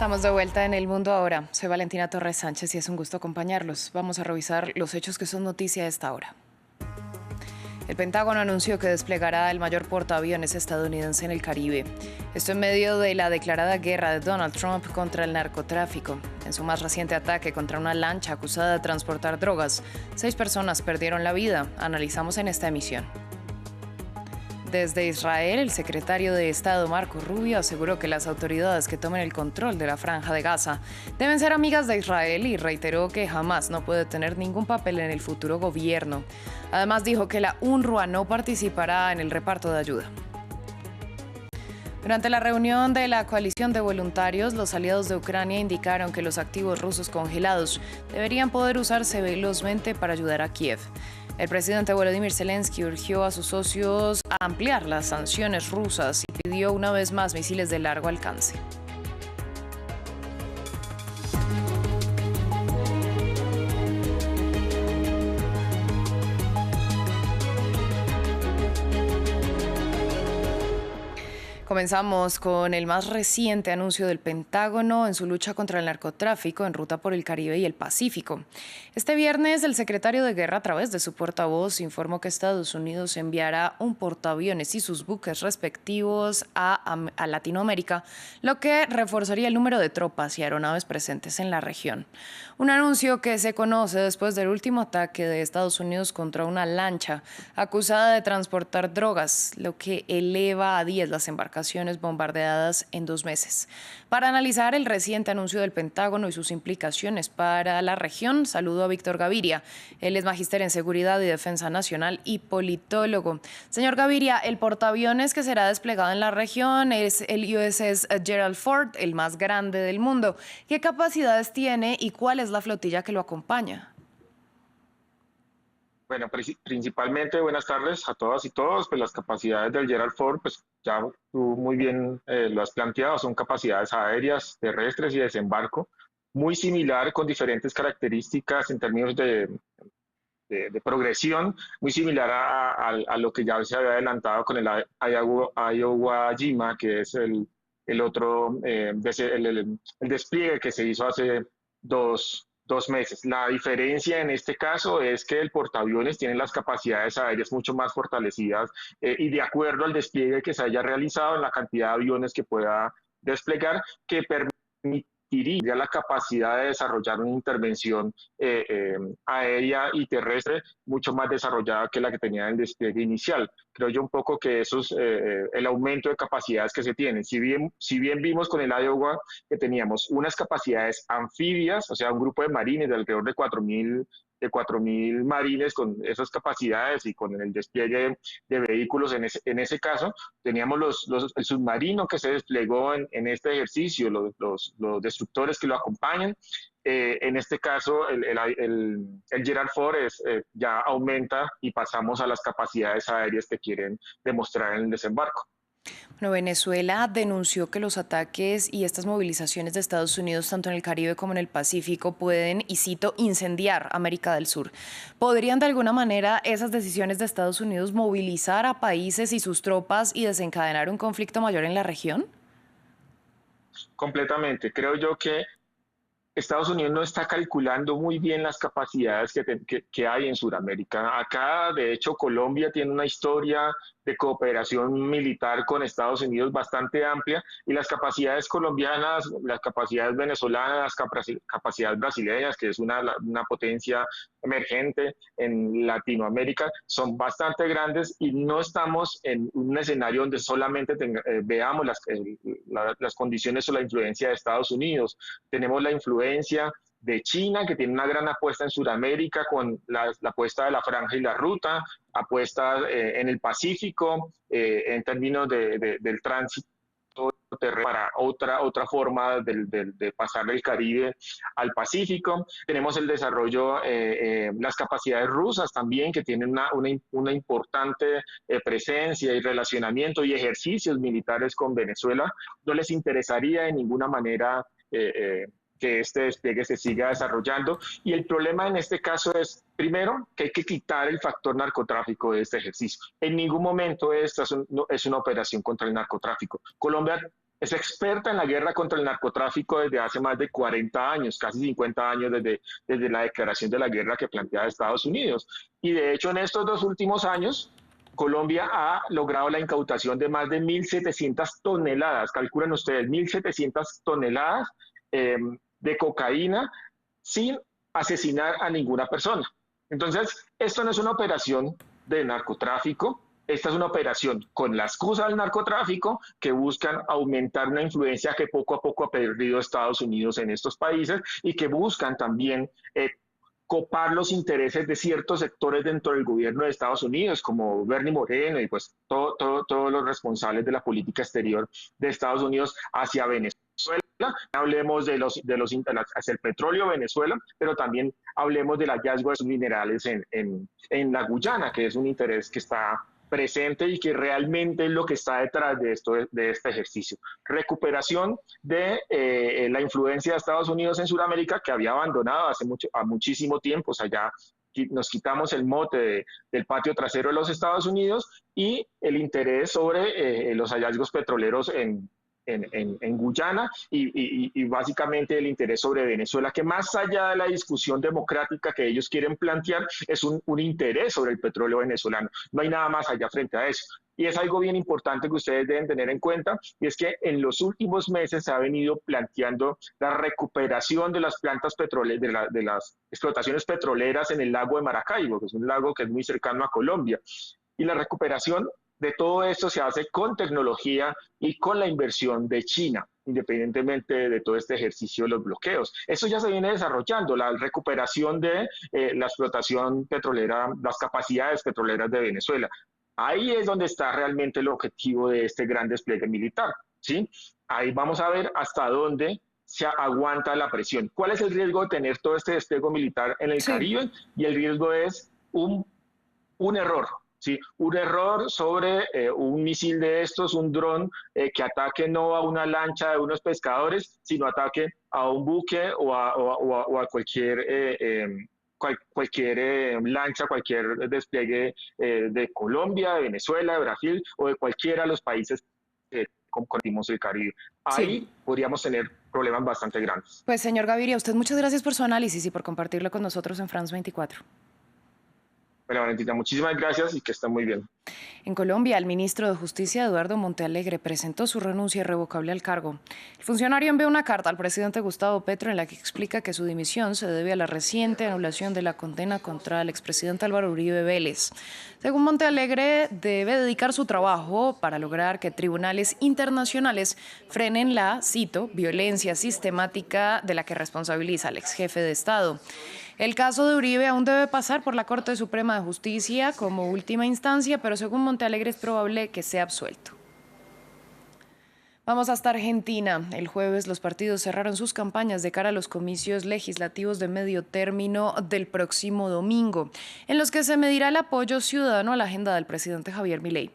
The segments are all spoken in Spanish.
Estamos de vuelta en El Mundo Ahora. Soy Valentina Torres Sánchez y es un gusto acompañarlos. Vamos a revisar los hechos que son noticia a esta hora. El Pentágono anunció que desplegará el mayor portaaviones estadounidense en el Caribe. Esto en medio de la declarada guerra de Donald Trump contra el narcotráfico. En su más reciente ataque contra una lancha acusada de transportar drogas, 6 personas perdieron la vida. Analizamos en esta emisión. Desde Israel, el secretario de Estado Marco Rubio aseguró que las autoridades que tomen el control de la Franja de Gaza deben ser amigas de Israel y reiteró que Hamás no puede tener ningún papel en el futuro gobierno. Además dijo que la UNRWA no participará en el reparto de ayuda. Durante la reunión de la coalición de voluntarios, los aliados de Ucrania indicaron que los activos rusos congelados deberían poder usarse velozmente para ayudar a Kiev. El presidente Volodymyr Zelensky urgió a sus socios a ampliar las sanciones rusas y pidió una vez más misiles de largo alcance. Comenzamos con el más reciente anuncio del Pentágono en su lucha contra el narcotráfico en ruta por el Caribe y el Pacífico. Este viernes, el secretario de Guerra, a través de su portavoz, informó que Estados Unidos enviará un portaaviones y sus buques respectivos a Latinoamérica, lo que reforzaría el número de tropas y aeronaves presentes en la región. Un anuncio que se conoce después del último ataque de Estados Unidos contra una lancha acusada de transportar drogas, lo que eleva a 10 las embarcaciones bombardeadas en 2 meses. Para analizar el reciente anuncio del Pentágono y sus implicaciones para la región, saludo a Víctor Gaviria. Él es magíster en Seguridad y Defensa Nacional y politólogo. Señor Gaviria, el portaaviones que será desplegado en la región es el USS Gerald Ford, el más grande del mundo. ¿Qué capacidades tiene y cuál es la flotilla que lo acompaña? Bueno, principalmente buenas tardes a todas y todos. Pues las capacidades del Gerald Ford, pues ya tú muy bien lo has planteado, son capacidades aéreas, terrestres y desembarco, muy similar con diferentes características en términos de progresión, muy similar a lo que ya se había adelantado con el Iowa Jima, que es el otro, el despliegue que se hizo hace dos meses. La diferencia en este caso es que el portaaviones tiene las capacidades aéreas mucho más fortalecidas y de acuerdo al despliegue que se haya realizado en la cantidad de aviones que pueda desplegar, que permitiría la capacidad de desarrollar una intervención aérea y terrestre mucho más desarrollada que la que tenía el despliegue inicial. Creo yo un poco que eso es el aumento de capacidades que se tienen. Si bien vimos con el Iowa que teníamos unas capacidades anfibias, o sea, un grupo de marines de alrededor de 4.000 marines con esas capacidades y con el despliegue de vehículos en ese caso, teníamos el submarino que se desplegó en este ejercicio, los destructores que lo acompañan. En este caso, el Gerald Ford ya aumenta y pasamos a las capacidades aéreas que quieren demostrar en el desembarco. Bueno, Venezuela denunció que los ataques y estas movilizaciones de Estados Unidos, tanto en el Caribe como en el Pacífico, pueden, y cito, incendiar América del Sur. ¿Podrían de alguna manera esas decisiones de Estados Unidos movilizar a países y sus tropas y desencadenar un conflicto mayor en la región? Completamente. Creo yo que Estados Unidos no está calculando muy bien las capacidades que hay en Sudamérica. Acá, de hecho, Colombia tiene una historia de cooperación militar con Estados Unidos bastante amplia y las capacidades colombianas, las capacidades venezolanas, las capacidades brasileñas, que es una potencia emergente en Latinoamérica, son bastante grandes y no estamos en un escenario donde solamente veamos las condiciones o la influencia de Estados Unidos. Tenemos la influencia de China, que tiene una gran apuesta en Sudamérica con la apuesta de la Franja y la Ruta, apuesta en el Pacífico, en términos del tránsito para otra forma de pasar del Caribe al Pacífico. Tenemos el desarrollo, las capacidades rusas también, que tienen una importante presencia y relacionamiento y ejercicios militares con Venezuela. No les interesaría de ninguna manera que este despliegue se siga desarrollando. Y el problema en este caso es, primero, que hay que quitar el factor narcotráfico de este ejercicio. En ningún momento esta es una operación contra el narcotráfico. Colombia es experta en la guerra contra el narcotráfico desde hace más de 40 años, casi 50 años desde la declaración de la guerra que plantea Estados Unidos. Y de hecho en estos 2 últimos años, Colombia ha logrado la incautación de más de 1.700 toneladas, calculen ustedes, 1.700 toneladas de cocaína sin asesinar a ninguna persona. Entonces, esto no es una operación de narcotráfico, esta es una operación con la excusa del narcotráfico que buscan aumentar una influencia que poco a poco ha perdido Estados Unidos en estos países y que buscan también copar los intereses de ciertos sectores dentro del gobierno de Estados Unidos, como Bernie Moreno y pues todos los responsables de la política exterior de Estados Unidos hacia Venezuela. Hablemos hacia el petróleo Venezuela, pero también hablemos del hallazgo de sus minerales en la Guyana, que es un interés que está presente y que realmente es lo que está detrás de este ejercicio. Recuperación de la influencia de Estados Unidos en Sudamérica, que había abandonado hace muchísimo tiempo. O sea, ya nos quitamos el mote del patio trasero de los Estados Unidos y el interés sobre los hallazgos petroleros en Guyana y básicamente el interés sobre Venezuela, que más allá de la discusión democrática que ellos quieren plantear, es un interés sobre el petróleo venezolano. No hay nada más allá frente a eso. Y es algo bien importante que ustedes deben tener en cuenta, y es que en los últimos meses se ha venido planteando la recuperación de las plantas petroleras, de las explotaciones petroleras en el lago de Maracaibo, que es un lago que es muy cercano a Colombia. Y la recuperación de todo esto se hace con tecnología y con la inversión de China, independientemente de todo este ejercicio de los bloqueos. Eso ya se viene desarrollando, la recuperación de la explotación petrolera, las capacidades petroleras de Venezuela. Ahí es donde está realmente el objetivo de este gran despliegue militar, ¿sí? Ahí vamos a ver hasta dónde se aguanta la presión. ¿Cuál es el riesgo de tener todo este despliegue militar en el Caribe? Y el riesgo es un error. Sí, un error sobre un misil de estos, un dron que ataque no a una lancha de unos pescadores, sino ataque a un buque o a cualquier lancha, cualquier despliegue de Colombia, de Venezuela, de Brasil o de cualquiera de los países que compartimos el Caribe. Ahí podríamos tener problemas bastante grandes. Pues señor Gaviria, usted muchas gracias por su análisis y por compartirlo con nosotros en France 24. Bueno, Valentina, muchísimas gracias y que estén muy bien. En Colombia, el ministro de Justicia, Eduardo Montealegre, presentó su renuncia irrevocable al cargo. El funcionario envió una carta al presidente Gustavo Petro en la que explica que su dimisión se debe a la reciente anulación de la condena contra el expresidente Álvaro Uribe Vélez. Según Montealegre, debe dedicar su trabajo para lograr que tribunales internacionales frenen la, cito, violencia sistemática de la que responsabiliza al exjefe de Estado. El caso de Uribe aún debe pasar por la Corte Suprema de Justicia como última instancia, pero según Montealegre es probable que sea absuelto. Vamos hasta Argentina. El jueves los partidos cerraron sus campañas de cara a los comicios legislativos de medio término del próximo domingo, en los que se medirá el apoyo ciudadano a la agenda del presidente Javier Milei.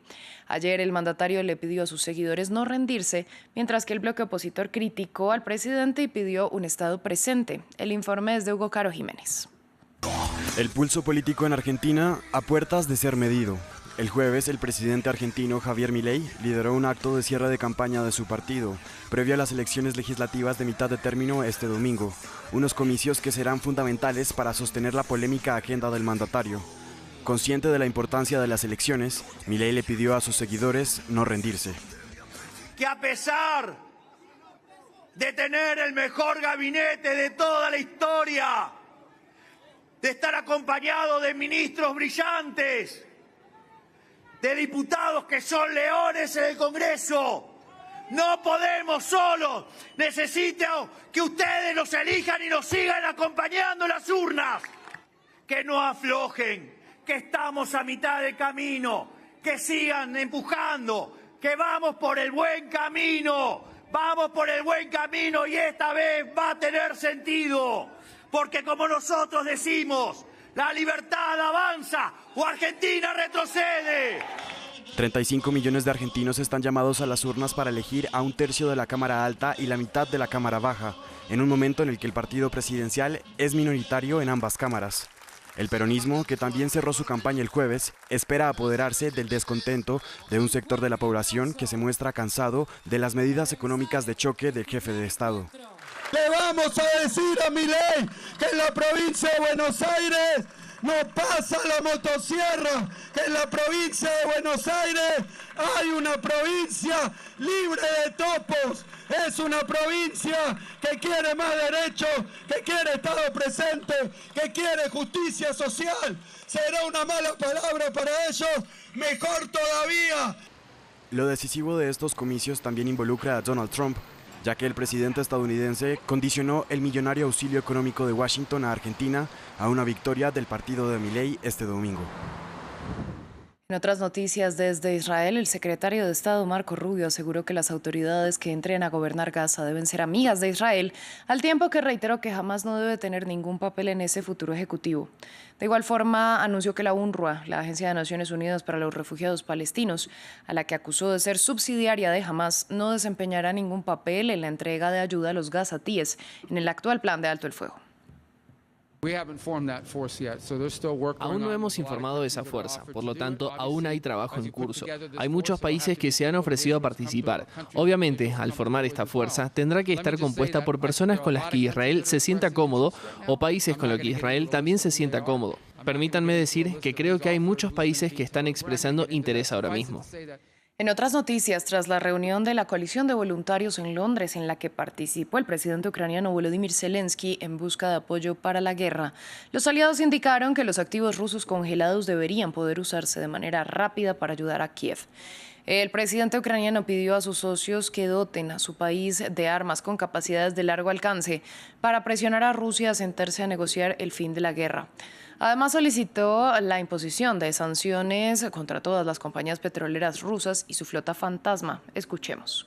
Ayer el mandatario le pidió a sus seguidores no rendirse, mientras que el bloque opositor criticó al presidente y pidió un Estado presente. El informe es de Hugo Caro Jiménez. El pulso político en Argentina a puertas de ser medido. El jueves, el presidente argentino Javier Milei lideró un acto de cierre de campaña de su partido, previo a las elecciones legislativas de mitad de término este domingo, unos comicios que serán fundamentales para sostener la polémica agenda del mandatario. Consciente de la importancia de las elecciones, Milei le pidió a sus seguidores no rendirse. Que a pesar de tener el mejor gabinete de toda la historia, de estar acompañado de ministros brillantes, de diputados que son leones en el Congreso, no podemos solos. Necesito que ustedes nos elijan y nos sigan acompañando en las urnas. Que no aflojen, que estamos a mitad de camino, que sigan empujando, que vamos por el buen camino, y esta vez va a tener sentido, porque como nosotros decimos, la libertad avanza o Argentina retrocede. 35 millones de argentinos están llamados a las urnas para elegir a un tercio de la Cámara Alta y la mitad de la Cámara Baja, en un momento en el que el partido presidencial es minoritario en ambas cámaras. El peronismo, que también cerró su campaña el jueves, espera apoderarse del descontento de un sector de la población que se muestra cansado de las medidas económicas de choque del jefe de Estado. Le vamos a decir a Milei que en la provincia de Buenos Aires no pasa la motosierra, que en la provincia de Buenos Aires hay una provincia libre de topos. Es una provincia que quiere más derechos, que quiere Estado presente, que quiere justicia social. Será una mala palabra para ellos, mejor todavía. Lo decisivo de estos comicios también involucra a Donald Trump, ya que el presidente estadounidense condicionó el millonario auxilio económico de Washington a Argentina a una victoria del partido de Milei este domingo. En otras noticias desde Israel, el secretario de Estado Marco Rubio aseguró que las autoridades que entren a gobernar Gaza deben ser amigas de Israel, al tiempo que reiteró que jamás no debe tener ningún papel en ese futuro ejecutivo. De igual forma, anunció que la UNRWA, la Agencia de Naciones Unidas para los Refugiados Palestinos, a la que acusó de ser subsidiaria de Hamás, no desempeñará ningún papel en la entrega de ayuda a los gazatíes en el actual plan de alto el fuego. Aún no hemos informado de esa fuerza, por lo tanto, aún hay trabajo en curso. Hay muchos países que se han ofrecido a participar. Obviamente, al formar esta fuerza, tendrá que estar compuesta por personas con las que Israel se sienta cómodo o países con los que Israel también se sienta cómodo. Permítanme decir que creo que hay muchos países que están expresando interés ahora mismo. En otras noticias, tras la reunión de la coalición de voluntarios en Londres en la que participó el presidente ucraniano Volodymyr Zelensky en busca de apoyo para la guerra, los aliados indicaron que los activos rusos congelados deberían poder usarse de manera rápida para ayudar a Kiev. El presidente ucraniano pidió a sus socios que doten a su país de armas con capacidades de largo alcance para presionar a Rusia a sentarse a negociar el fin de la guerra. Además, solicitó la imposición de sanciones contra todas las compañías petroleras rusas y su flota fantasma. Escuchemos.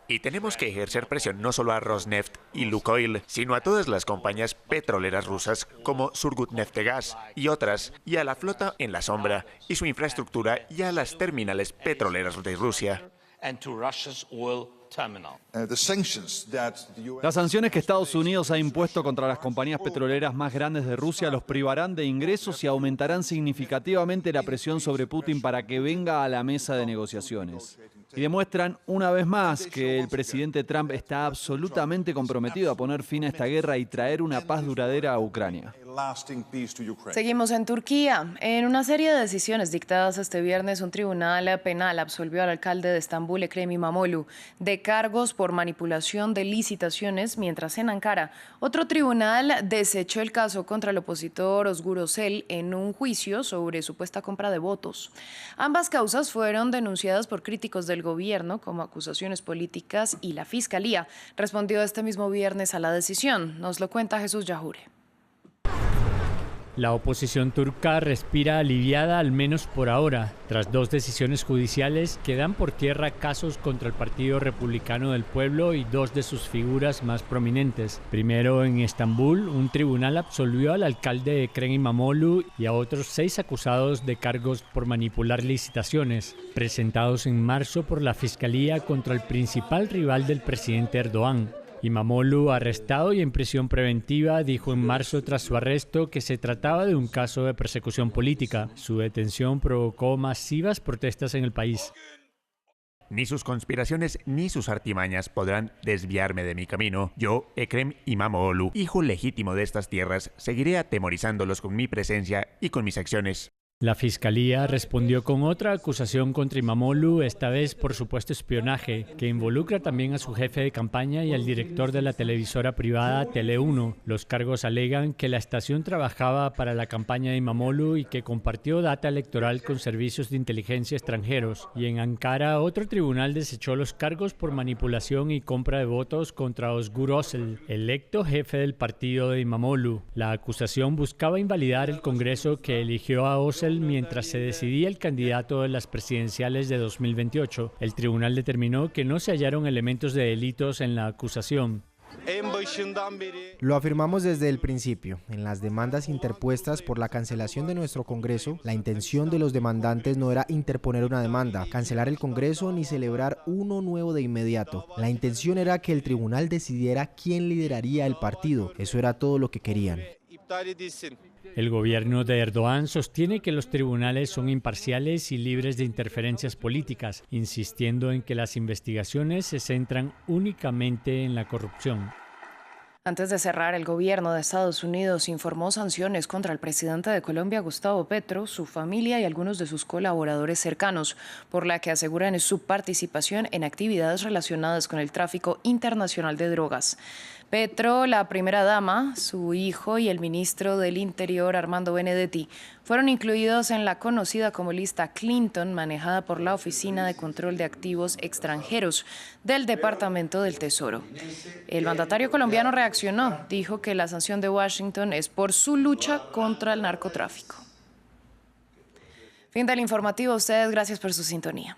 Y tenemos que ejercer presión no solo a Rosneft y Lukoil, sino a todas las compañías petroleras rusas como Surgutneftegas y otras, y a la flota en la sombra y su infraestructura y a las terminales petroleras de Rusia. Las sanciones que Estados Unidos ha impuesto contra las compañías petroleras más grandes de Rusia los privarán de ingresos y aumentarán significativamente la presión sobre Putin para que venga a la mesa de negociaciones. Y demuestran una vez más que el presidente Trump está absolutamente comprometido a poner fin a esta guerra y traer una paz duradera a Ucrania. Seguimos en Turquía. En una serie de decisiones dictadas este viernes, un tribunal penal absolvió al alcalde de Estambul, Ekrem İmamoğlu, de cargos por manipulación de licitaciones, mientras en Ankara otro tribunal desechó el caso contra el opositor Özgür Özel en un juicio sobre supuesta compra de votos. Ambas causas fueron denunciadas por críticos del gobierno como acusaciones políticas y la Fiscalía respondió este mismo viernes a la decisión. Nos lo cuenta Jesús Yahure. La oposición turca respira aliviada al menos por ahora, tras 2 decisiones judiciales que dan por tierra casos contra el Partido Republicano del Pueblo y 2 de sus figuras más prominentes. Primero, en Estambul, un tribunal absolvió al alcalde Ekrem İmamoğlu y a otros 6 acusados de cargos por manipular licitaciones, presentados en marzo por la Fiscalía contra el principal rival del presidente Erdogan. İmamoğlu, arrestado y en prisión preventiva, dijo en marzo tras su arresto que se trataba de un caso de persecución política. Su detención provocó masivas protestas en el país. Ni sus conspiraciones ni sus artimañas podrán desviarme de mi camino. Yo, Ekrem İmamoğlu, hijo legítimo de estas tierras, seguiré atemorizándolos con mi presencia y con mis acciones. La Fiscalía respondió con otra acusación contra İmamoğlu, esta vez por supuesto espionaje, que involucra también a su jefe de campaña y al director de la televisora privada Tele1. Los cargos alegan que la estación trabajaba para la campaña de İmamoğlu y que compartió data electoral con servicios de inteligencia extranjeros. Y en Ankara, otro tribunal desechó los cargos por manipulación y compra de votos contra Özgür Özel, electo jefe del partido de İmamoğlu. La acusación buscaba invalidar el Congreso que eligió a Özel mientras se decidía el candidato de las presidenciales de 2028. El tribunal determinó que no se hallaron elementos de delitos en la acusación. Lo afirmamos desde el principio. En las demandas interpuestas por la cancelación de nuestro Congreso, la intención de los demandantes no era interponer una demanda, cancelar el Congreso ni celebrar uno nuevo de inmediato. La intención era que el tribunal decidiera quién lideraría el partido. Eso era todo lo que querían. El gobierno de Erdogan sostiene que los tribunales son imparciales y libres de interferencias políticas, insistiendo en que las investigaciones se centran únicamente en la corrupción. Antes de cerrar, el gobierno de Estados Unidos informó sanciones contra el presidente de Colombia, Gustavo Petro, su familia y algunos de sus colaboradores cercanos, por la que aseguran su participación en actividades relacionadas con el tráfico internacional de drogas. Petro, la primera dama, su hijo y el ministro del Interior, Armando Benedetti, fueron incluidos en la conocida como lista Clinton, manejada por la Oficina de Control de Activos Extranjeros del Departamento del Tesoro. El mandatario colombiano reaccionó, dijo que la sanción de Washington es por su lucha contra el narcotráfico. Fin del informativo. Ustedes, gracias por su sintonía.